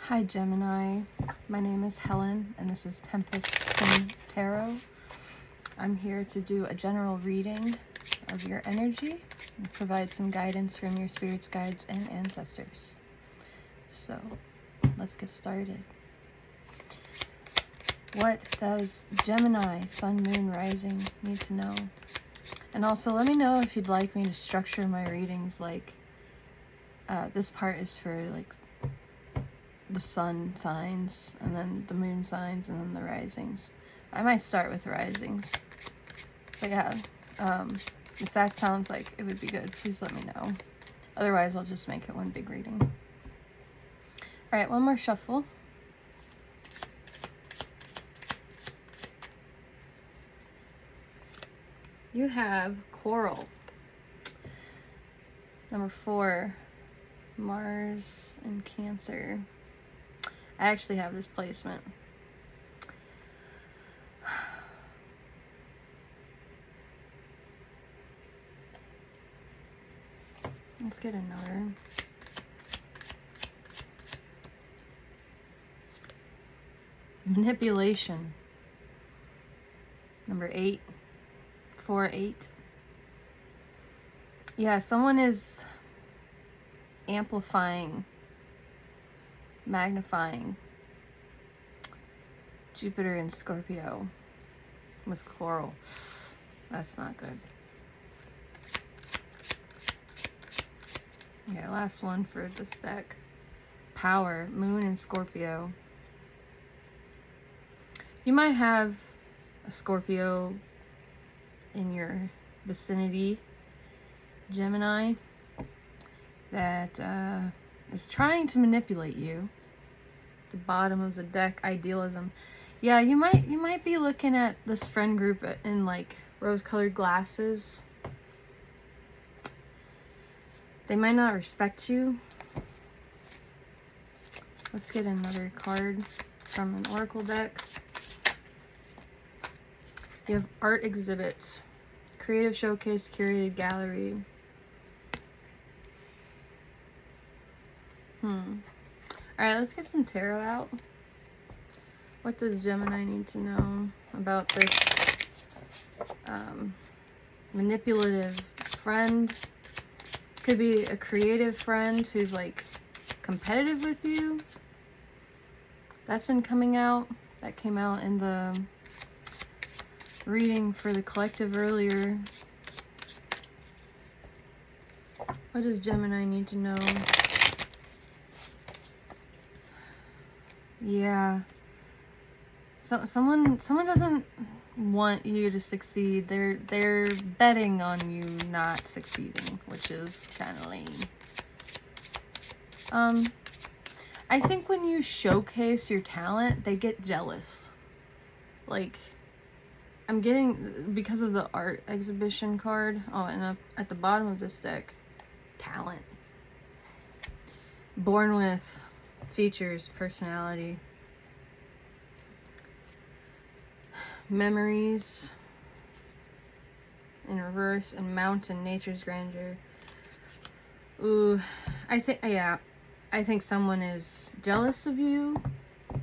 Hi Gemini, my name is Helen and this is Tempest Twin Tarot. I'm here to do a general reading of your energy and provide some guidance from your spirits, guides, and ancestors. So let's get started. What does Gemini, Sun, Moon, Rising need to know? And also let me know if you'd like me to structure my readings like this part is for like the sun signs, and then the moon signs, and then the risings. I might start with risings. But yeah, if that sounds like it would be good, please let me know. Otherwise, I'll just make it one big reading. Alright, one more shuffle. You have Coral. Number 4, Mars and Cancer. I actually have this placement. Let's get another. Manipulation. Number 8. 4, 8. Yeah, someone is amplifying, magnifying Jupiter and Scorpio with Coral. That's not good. Okay, last one for this deck. Power, Moon and Scorpio. You might have a Scorpio in your vicinity, Gemini, that is trying to manipulate you. The bottom of the deck, idealism. Yeah, you might be looking at this friend group in like rose-colored glasses. They might not respect you. Let's get another card from an oracle deck. You have art exhibits, creative showcase, curated gallery. Alright, let's get some tarot out. What does Gemini need to know about this manipulative friend? Could be a creative friend who's like competitive with you. That's been coming out. That came out in the reading for the collective earlier. What does Gemini need to know? Yeah. Someone doesn't want you to succeed. They're betting on you not succeeding, which is kind of lame. I think when you showcase your talent, they get jealous. Like, I'm getting, because of the art exhibition card. Oh, and up at the bottom of this deck, talent. Born with, features, personality. Memories in reverse, and mountain, nature's grandeur. Ooh, I think someone is jealous of you,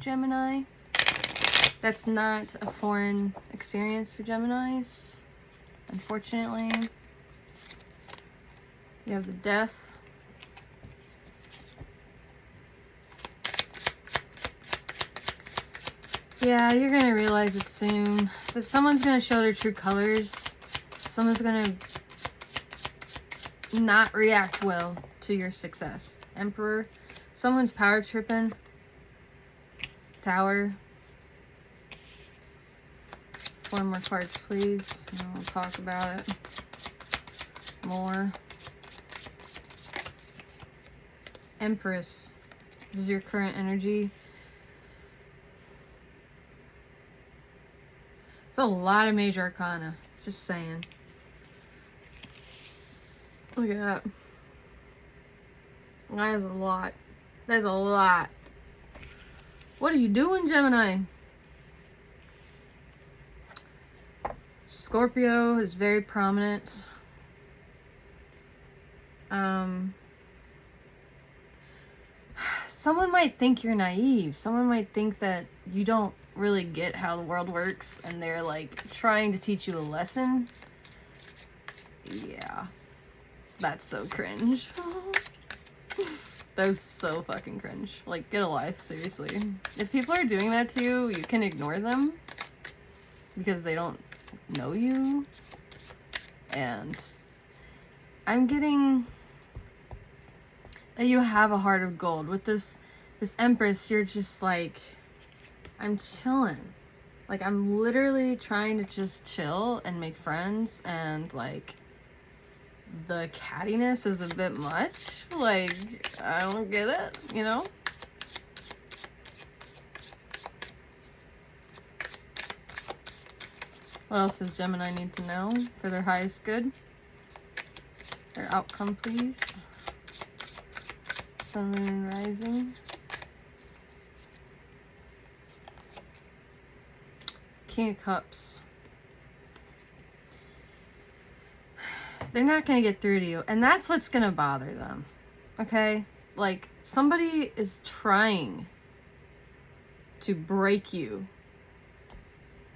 Gemini. That's not a foreign experience for Geminis, unfortunately. You have the Death. Yeah, you're gonna realize it soon. But someone's gonna show their true colors. Someone's gonna not react well to your success. Emperor. Someone's power tripping. Tower. 4 more cards, please. And we'll talk about it more. Empress. This is your current energy. It's a lot of major arcana. Just saying. Look at that. That is a lot. That's a lot. What are you doing, Gemini? Scorpio is very prominent. someone might think you're naive. Someone might think that you don't really get how the world works and they're like trying to teach you a lesson. Yeah. That's so cringe. That's so fucking cringe. Like, get a life, seriously. If people are doing that to you, you can ignore them because they don't know you. And I'm getting that you have a heart of gold. With this Empress, you're just like, I'm chilling. Like, I'm literally trying to just chill and make friends, and like, the cattiness is a bit much. Like, I don't get it, you know? What else does Gemini need to know for their highest good? Their outcome, please. Sun, Moon, Rising. King of Cups. They're not going to get through to you. And that's what's going to bother them. Okay? Like, somebody is trying to break you.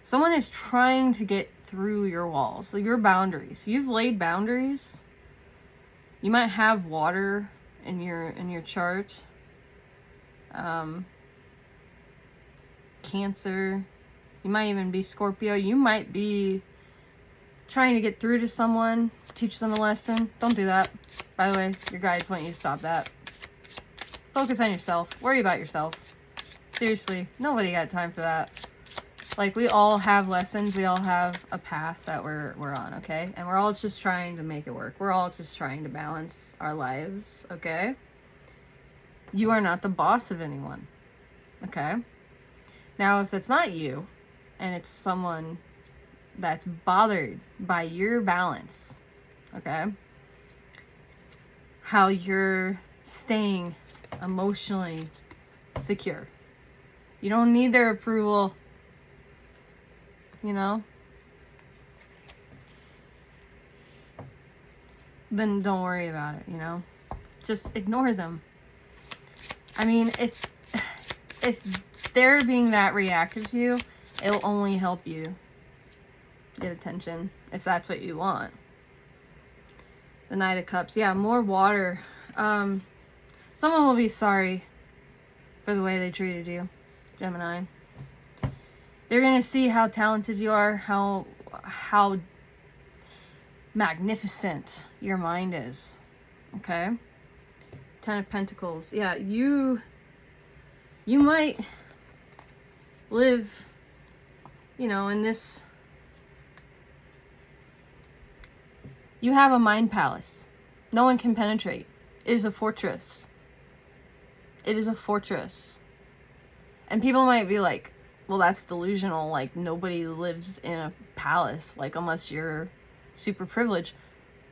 Someone is trying to get through your walls. So your boundaries. You've laid boundaries. You might have water in your chart. Cancer. You might even be Scorpio. You might be trying to get through to someone, teach them a lesson. Don't do that. By the way, your guides want you to stop that. Focus on yourself. Worry about yourself. Seriously, nobody got time for that. Like, we all have lessons. We all have a path that we're on, okay? And we're all just trying to make it work. We're all just trying to balance our lives, okay? You are not the boss of anyone, okay? Now, if that's not you, and it's someone that's bothered by your balance, okay? How you're staying emotionally secure. You don't need their approval, you know? Then don't worry about it, you know? Just ignore them. I mean, if they're being that reactive to you, it'll only help you get attention if that's what you want. The Knight of Cups. Yeah, more water. Someone will be sorry for the way they treated you, Gemini. They're gonna see how talented you are, how magnificent your mind is. Okay? Ten of Pentacles. Yeah, you might live, you know, in this. You have a mind palace. No one can penetrate. It is a fortress. It is a fortress. And people might be like, well, that's delusional. Like, nobody lives in a palace, like, unless you're super privileged.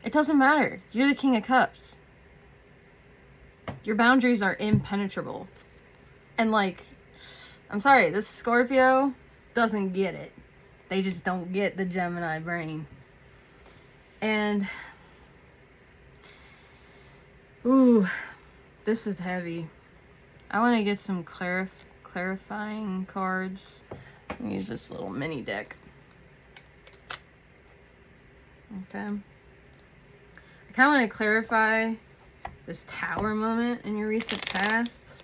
It doesn't matter. You're the King of Cups. Your boundaries are impenetrable. And, like, I'm sorry, this Scorpio doesn't get it. They just don't get the Gemini brain. And, ooh, this is heavy. I want to get some clarifying cards. Let me use this little mini deck. Okay. I kind of want to clarify this Tower moment in your recent past.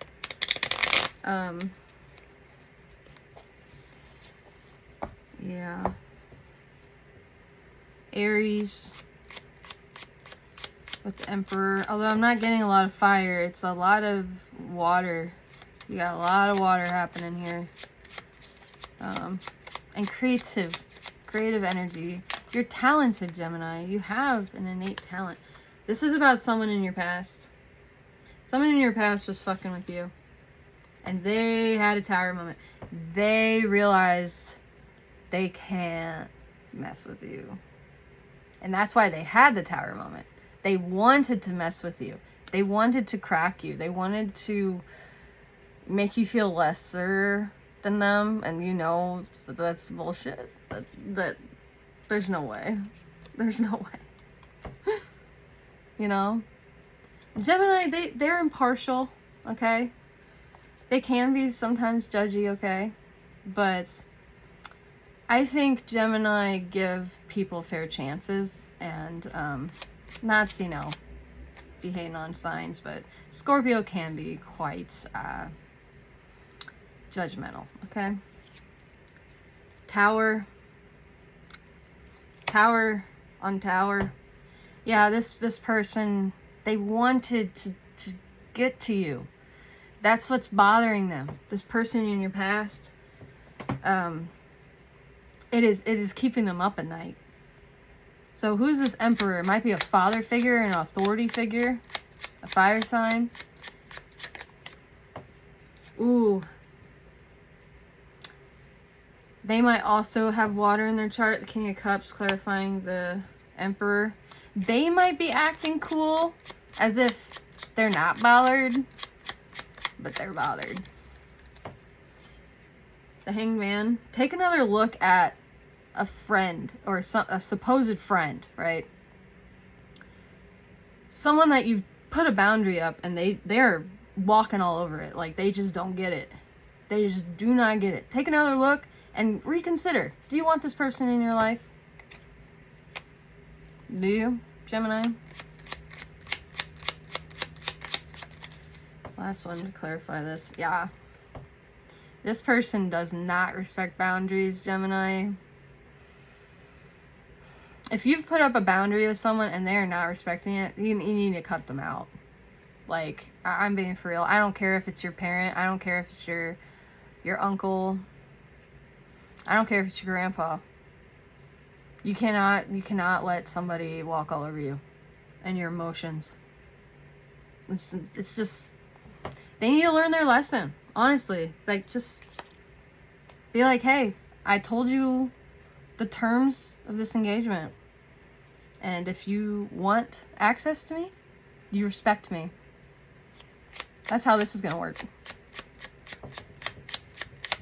Yeah. Aries with the Emperor. Although I'm not getting a lot of fire, it's a lot of water. You got a lot of water happening here. And creative energy. You're talented, Gemini. You have an innate talent. This is about someone in your past. Someone in your past was fucking with you. And they had a Tower moment. They realized they can't mess with you. And that's why they had the Tower moment. They wanted to mess with you. They wanted to crack you. They wanted to make you feel lesser than them. And you know that that's bullshit. That there's no way. There's no way. You know? Gemini, they're impartial, okay? They can be sometimes judgy, okay? But I think Gemini give people fair chances, and not to, be hating on signs, but Scorpio can be quite judgmental, okay? Tower on tower. Yeah, this person, they wanted to get to you. That's what's bothering them. This person in your past, it is keeping them up at night. So who's this Emperor? It might be a father figure, an authority figure, a fire sign. Ooh. They might also have water in their chart. The King of Cups, clarifying the Emperor. They might be acting cool, as if they're not bothered, but they're bothered. The Hanged Man. Take another look at a friend, or a supposed friend, right? Someone that you've put a boundary up, and they're walking all over it. Like, they just don't get it. They just do not get it. Take another look and reconsider. Do you want this person in your life? Do you, Gemini? Last one to clarify this. Yeah. This person does not respect boundaries, Gemini. If you've put up a boundary with someone and they're not respecting it, you need to cut them out. Like, I'm being for real. I don't care if it's your parent. I don't care if it's your uncle. I don't care if it's your grandpa. You cannot let somebody walk all over you and your emotions. It's just, they need to learn their lesson. Honestly, like, just be like, hey, I told you the terms of this engagement, and if you want access to me, you respect me. That's how this is gonna work.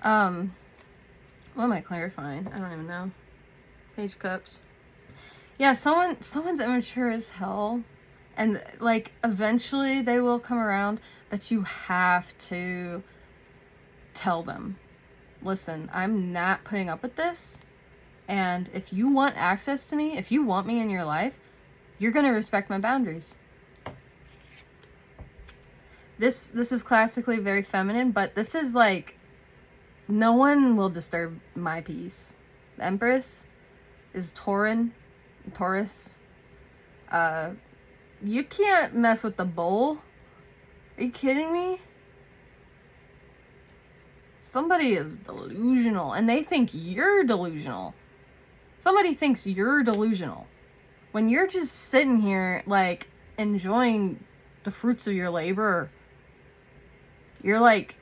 What am I clarifying? I don't even know. Page of Cups. Yeah, someone's immature as hell, and like eventually they will come around, but you have to tell them, listen, I'm not putting up with this, and if you want access to me, if you want me in your life, you're gonna respect my boundaries. This is classically very feminine, but this is like, no one will disturb my peace. The Empress is Taurus. You can't mess with the bull. Are you kidding me? Somebody is delusional, and they think you're delusional. Somebody thinks you're delusional when you're just sitting here, like, enjoying the fruits of your labor. You're like,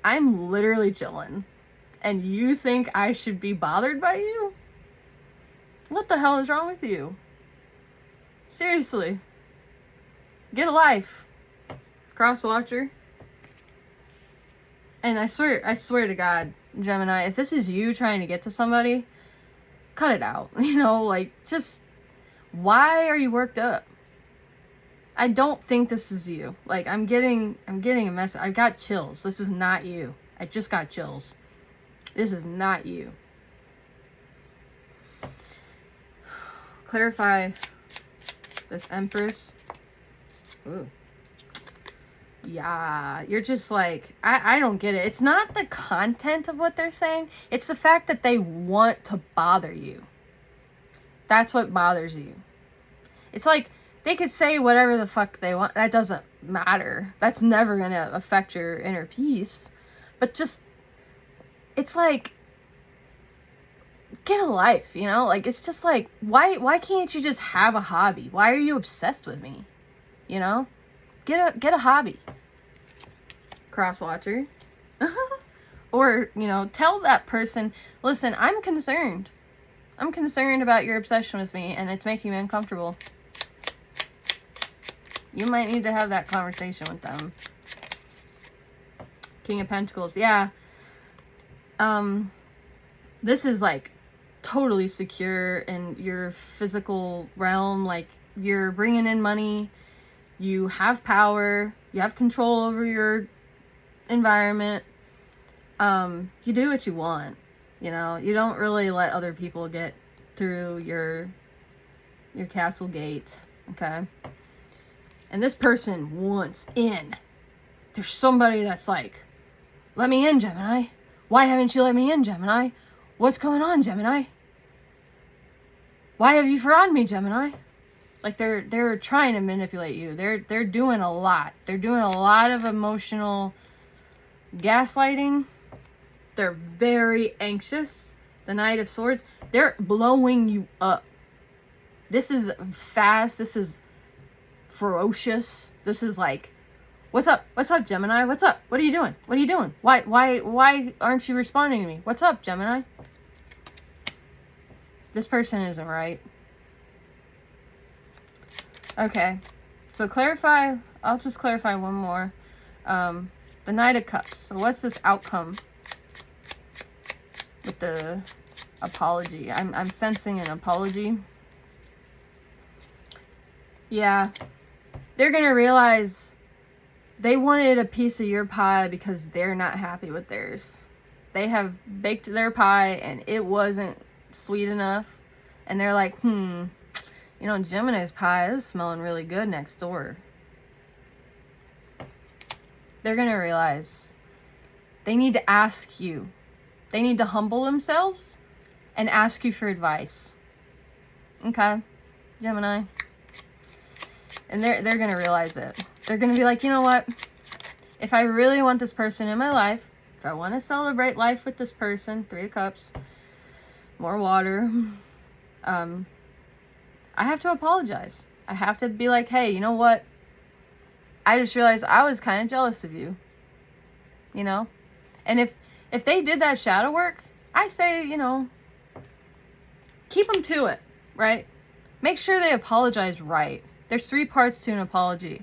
I'm literally chilling, and you think I should be bothered by you? What the hell is wrong with you? Seriously. Get a life, cross watcher. And I swear to God, Gemini, if this is you trying to get to somebody, cut it out. Like, just, why are you worked up? I don't think this is you. Like, I'm getting a message. I got chills. This is not you. I just got chills. This is not you. Clarify this Empress. Ooh. Yeah, you're just like, I don't get it. It's not the content of what they're saying. It's the fact that they want to bother you. That's what bothers you. It's like, they could say whatever the fuck they want. That doesn't matter. That's never going to affect your inner peace. But just, it's like, get a life, Like, it's just like, why can't you just have a hobby? Why are you obsessed with me? Get a hobby. Crosswatcher. Or, tell that person, listen, I'm concerned. I'm concerned about your obsession with me, and it's making me uncomfortable. You might need to have that conversation with them. King of Pentacles. Yeah. This is like totally secure in your physical realm. Like, you're bringing in money. You have power. You have control over your environment. You do what you want, you know. You don't really let other people get through your castle gate, okay? And this person wants in. There's somebody that's like, let me in, Gemini. Why haven't you let me in, Gemini? What's going on, Gemini? Why have you forgotten me, Gemini? Like, they're trying to manipulate you. They're doing a lot. They're doing a lot of emotional gaslighting. They're very anxious. The Knight of Swords. They're blowing you up. This is fast. This is ferocious. This is like, what's up? What's up, Gemini? What's up? What are you doing? What are you doing? Why aren't you responding to me? What's up, Gemini? This person isn't right. Okay. So clarify. I'll just clarify one more. The Knight of Cups. So what's this outcome with the apology? I'm sensing an apology. Yeah. They're gonna realize they wanted a piece of your pie because they're not happy with theirs. They have baked their pie and it wasn't sweet enough. And they're like, you know, Gemini's pie is smelling really good next door. They're gonna realize they need to ask you. They need to humble themselves and ask you for advice. Okay, Gemini. And they're going to realize it. They're going to be like, you know what? If I really want this person in my life, if I want to celebrate life with this person, 3 of Cups, more water, I have to apologize. I have to be like, hey, you know what? I just realized I was kind of jealous of you. You know? And if they did that shadow work, I say, you know, keep them to it, right? Make sure they apologize right. There's 3 parts to an apology.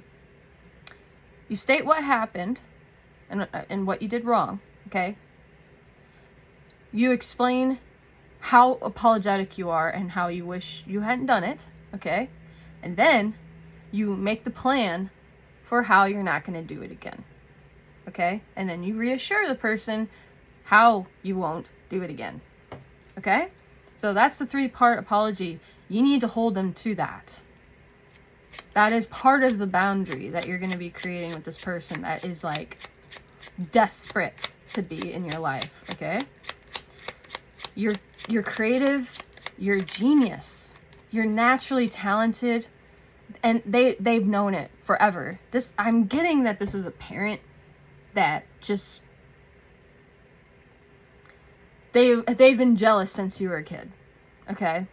You state what happened and what you did wrong, okay? You explain how apologetic you are and how you wish you hadn't done it, okay? And then you make the plan for how you're not going to do it again, okay? And then you reassure the person how you won't do it again, okay? So that's the 3-part apology. You need to hold them to that. That is part of the boundary that you're going to be creating with this person that is like desperate to be in your life, okay? You're creative, you're genius, you're naturally talented, and they've known it forever. I'm getting that this is a parent that just they've been jealous since you were a kid, okay?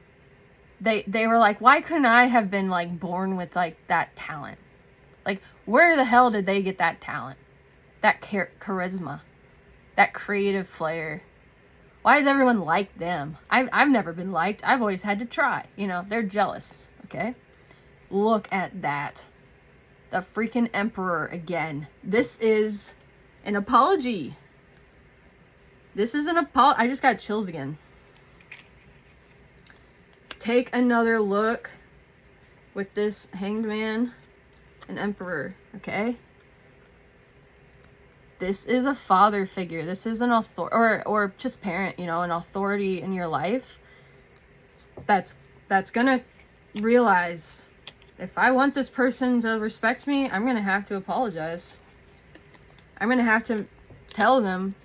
They were like, why couldn't I have been like born with like that talent? Like, where the hell did they get that talent, that charisma, that creative flair? Why does everyone like them? I've never been liked. I've always had to try. You know, they're jealous, okay? Look at that. The freaking Emperor again. This is an apology. This is an apology. I just got chills again. Take another look with this Hanged Man and Emperor, okay? This is a father figure. This is an authority, or just parent, you know, an authority in your life that's gonna realize, if I want this person to respect me, I'm gonna have to apologize. I'm gonna have to tell them,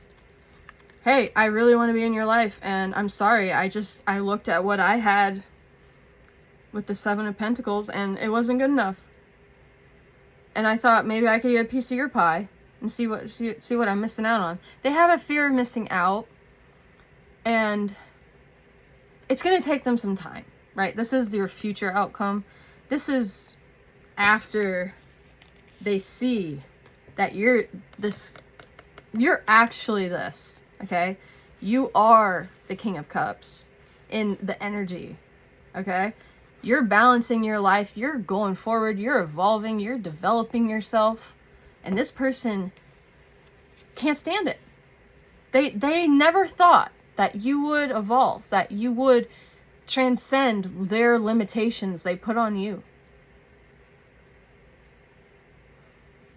hey, I really want to be in your life, and I'm sorry, I looked at what I had with the 7 of Pentacles, and it wasn't good enough. And I thought maybe I could get a piece of your pie and see what I'm missing out on. They have a fear of missing out, and it's going to take them some time, right? This is your future outcome. This is after they see that you're actually this, okay? You are the King of Cups in the energy, okay? You're balancing your life, you're going forward, you're evolving, you're developing yourself, and this person can't stand it. They never thought that you would evolve, that you would transcend their limitations they put on you.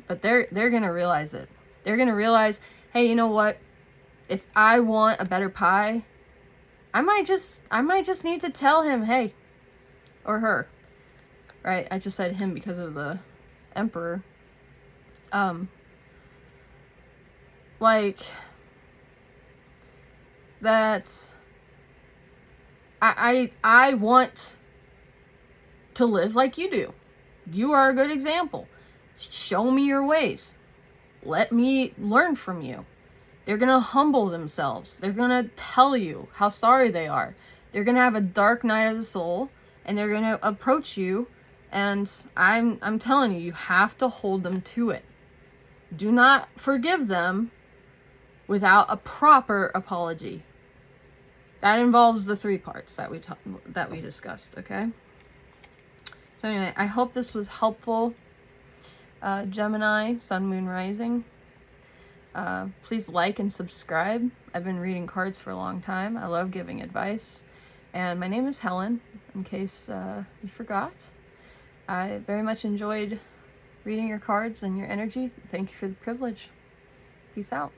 But they're gonna realize it. They're going to realize, hey, you know what? If I want a better pie, I might just need to tell him, hey, or her, right? I just said him because of the emperor. Like, that's, I want to live like you do. You are a good example. Show me your ways. Let me learn from you. They're going to humble themselves. They're going to tell you how sorry they are. They're going to have a dark night of the soul, and they're going to approach you, and I'm telling you, you have to hold them to it. Do not forgive them without a proper apology. That involves the 3 parts that we discussed, okay? So anyway, I hope this was helpful. Gemini, Sun, Moon, Rising. Please like and subscribe. I've been reading cards for a long time. I love giving advice. And my name is Helen, in case you forgot. I very much enjoyed reading your cards and your energy. Thank you for the privilege. Peace out.